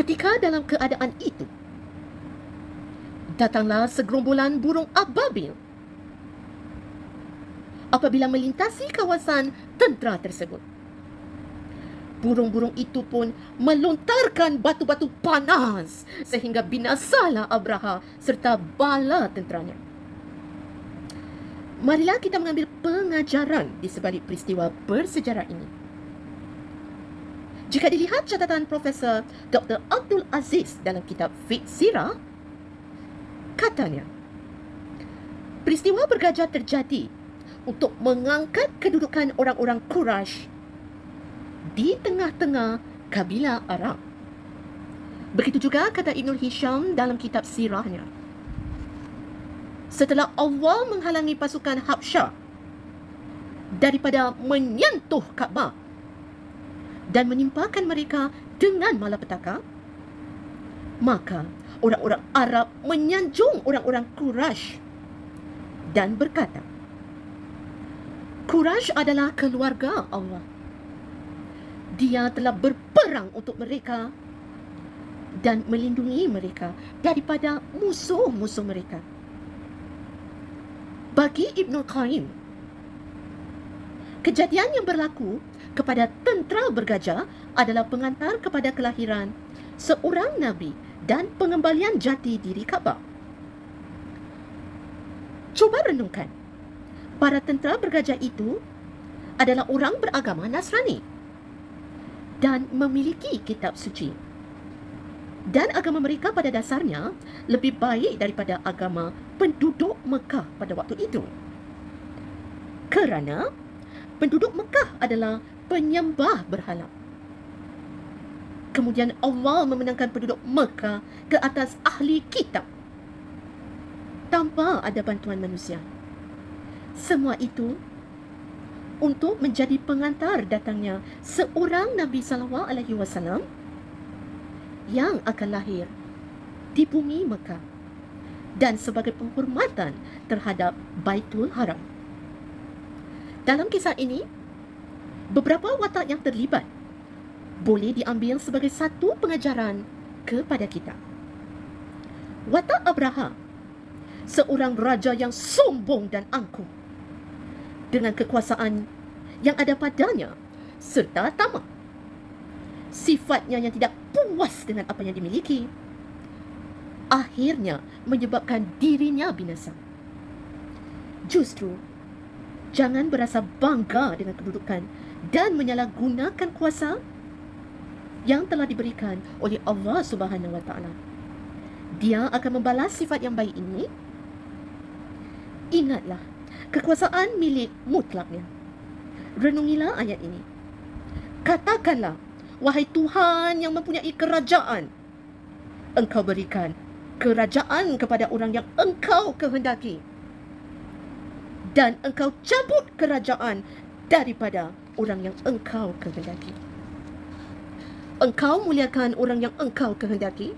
Ketika dalam keadaan itu, datanglah segerombolan burung ababil apabila melintasi kawasan tentera tersebut. Burung-burung itu pun melontarkan batu-batu panas sehingga binasalah Abraha serta bala tenteranya. Marilah kita mengambil pengajaran di sebalik peristiwa bersejarah ini. Jika dilihat catatan Profesor Dr. Abdul Aziz dalam kitab Fiqh Sirah, katanya, peristiwa bergajah terjadi untuk mengangkat kedudukan orang-orang Quraisy di tengah-tengah kabilah Arab. Begitu juga kata Ibnul Hisham dalam kitab sirahnya. Setelah Allah menghalangi pasukan Habsyah daripada menyentuh Kaabah dan menimpakan mereka dengan malapetaka, maka orang-orang Arab menyanjung orang-orang Quraisy dan berkata, Quraisy adalah keluarga Allah. Dia telah berperang untuk mereka dan melindungi mereka daripada musuh-musuh mereka. Bagi Ibnul Qayyim, kejadian yang berlaku kepada tentera bergajah adalah pengantar kepada kelahiran seorang Nabi dan pengembalian jati diri Kaabah. Cuba renungkan, para tentera bergajah itu adalah orang beragama Nasrani dan memiliki kitab suci. Dan agama mereka pada dasarnya lebih baik daripada agama penduduk Mekah pada waktu itu. Kerana penduduk Mekah adalah penyembah berhala. Kemudian Allah memenangkan penduduk Mekah ke atas ahli kitab tanpa ada bantuan manusia. Semua itu untuk menjadi pengantar datangnya seorang Nabi SAW yang akan lahir di bumi Mekah dan sebagai penghormatan terhadap Baitul Haram. Dalam kisah ini, beberapa watak yang terlibat boleh diambil sebagai satu pengajaran kepada kita. Watak Abraha, seorang raja yang sombong dan angkuh dengan kekuasaan yang ada padanya serta tamak. Sifatnya yang tidak puas dengan apa yang dimiliki akhirnya menyebabkan dirinya binasa. Justru, jangan berasa bangga dengan kedudukan dan menyalahgunakan kuasa yang telah diberikan oleh Allah Subhanahu Wa Taala. Dia akan membalas sifat yang baik ini. Ingatlah, kekuasaan milik mutlaknya. Renungilah ayat ini. Katakanlah, wahai Tuhan yang mempunyai kerajaan, Engkau berikan kerajaan kepada orang yang Engkau kehendaki, dan Engkau cabut kerajaan daripada orang yang Engkau kehendaki. Engkau muliakan orang yang Engkau kehendaki,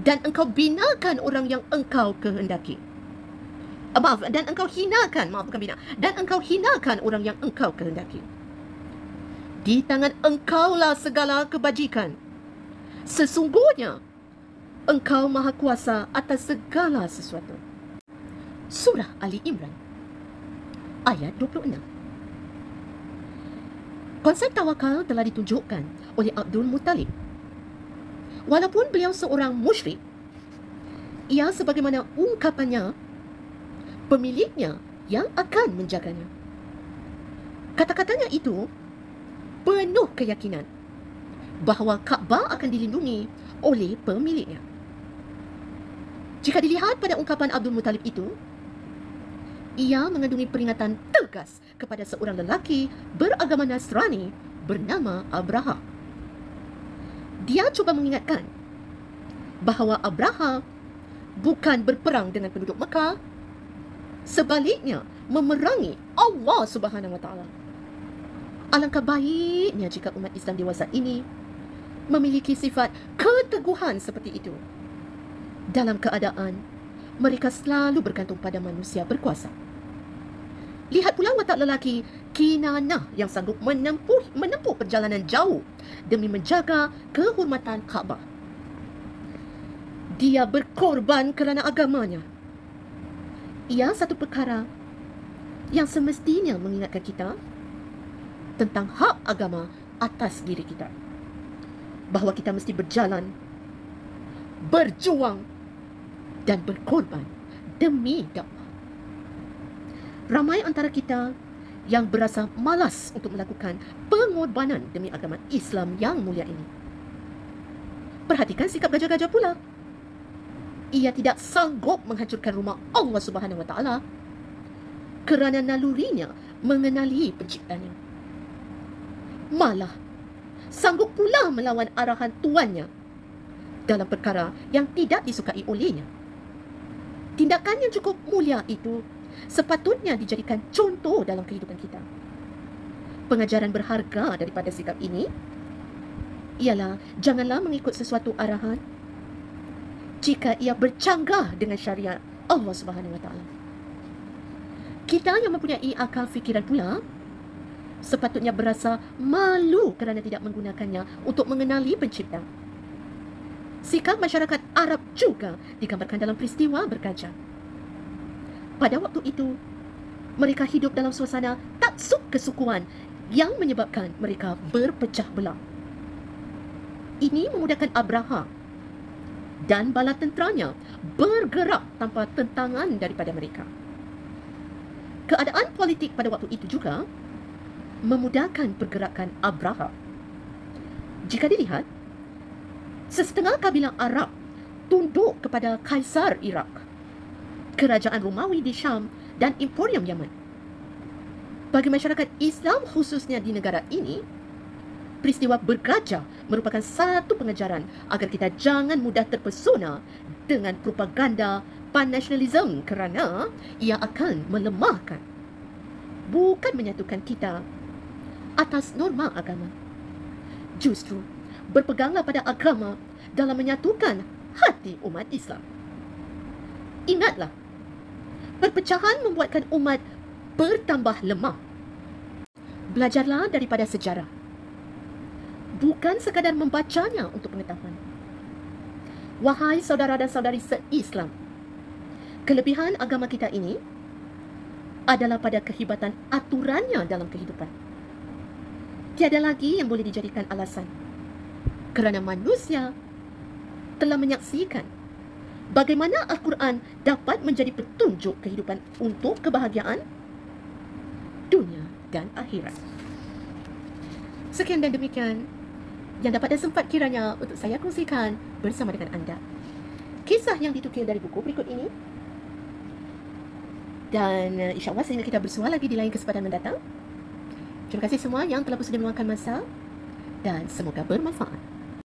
dan Engkau binakan orang yang Engkau kehendaki. Dan Engkau hinakan, dan Engkau hinakan orang yang Engkau kehendaki. Di tangan Engkaulah segala kebajikan. Sesungguhnya Engkau Maha Kuasa atas segala sesuatu. Surah Ali Imran ayat 26. Konsep tawakal telah ditunjukkan oleh Abdul Muttalib. Walaupun beliau seorang musyrik, ia sebagaimana ungkapannya, pemiliknya yang akan menjaganya. Kata-katanya itu penuh keyakinan bahawa Kaabah akan dilindungi oleh pemiliknya. Jika dilihat pada ungkapan Abdul Muttalib itu, ia mengandungi peringatan tegas kepada seorang lelaki beragama Nasrani bernama Abraha. Dia cuba mengingatkan bahawa Abraha bukan berperang dengan penduduk Mekah, sebaliknya memerangi Allah Subhanahu Wa Taala. Alangkah baiknya jika umat Islam dewasa ini memiliki sifat keteguhan seperti itu dalam keadaan mereka selalu bergantung pada manusia berkuasa. Lihat pula watak lelaki Kinanah yang sanggup menempuh perjalanan jauh demi menjaga kehormatan Kaabah. Dia berkorban kerana agamanya. Ia satu perkara yang semestinya mengingatkan kita tentang hak agama atas diri kita. Bahawa kita mesti berjalan, berjuang dan berkorban demi dakwah. Ramai antara kita yang berasa malas untuk melakukan pengorbanan demi agama Islam yang mulia ini. Perhatikan sikap gajah-gajah pula. Ia tidak sanggup menghancurkan rumah Allah Subhanahu Wa Taala kerana nalurinya mengenali penciptanya. Malah sanggup pula melawan arahan tuannya dalam perkara yang tidak disukai olehnya. Tindakan yang cukup mulia itu sepatutnya dijadikan contoh dalam kehidupan kita. Pengajaran berharga daripada sikap ini ialah janganlah mengikut sesuatu arahan jika ia bercanggah dengan syariat Allah Subhanahu Wa Taala. Kita yang mempunyai akal fikiran pula sepatutnya berasa malu kerana tidak menggunakannya untuk mengenali pencipta. Sikap masyarakat Arab juga digambarkan dalam peristiwa berkaca. Pada waktu itu, mereka hidup dalam suasana taksub kesukuan yang menyebabkan mereka berpecah belah. Ini memudahkan Abraha dan bala tenteranya bergerak tanpa tentangan daripada mereka. Keadaan politik pada waktu itu juga memudahkan pergerakan Abraha. Jika dilihat, sesetengah kabilah Arab tunduk kepada Kaisar Iraq, kerajaan Romawi di Syam dan Emporium Yaman. Bagi masyarakat Islam khususnya di negara ini, peristiwa bergajah merupakan satu pengajaran agar kita jangan mudah terpesona dengan propaganda pan-nasionalisme kerana ia akan melemahkan, bukan menyatukan kita atas norma agama. Justru berpeganglah pada agama dalam menyatukan hati umat Islam. Ingatlah, perpecahan membuatkan umat bertambah lemah. Belajarlah daripada sejarah, bukan sekadar membacanya untuk pengetahuan. Wahai saudara dan saudari se-Islam, kelebihan agama kita ini adalah pada kehebatan aturannya dalam kehidupan. Tiada lagi yang boleh dijadikan alasan, kerana manusia telah menyaksikan bagaimana Al-Quran dapat menjadi petunjuk kehidupan untuk kebahagiaan dunia dan akhirat. Sekian dan demikian yang dapat dan sempat kiranya untuk saya kongsikan bersama dengan anda. Kisah yang ditukil dari buku berikut ini. Dan insyaAllah sehingga kita bersua lagi di lain kesempatan mendatang. Terima kasih semua yang telah bersedia meluangkan masa dan semoga bermanfaat.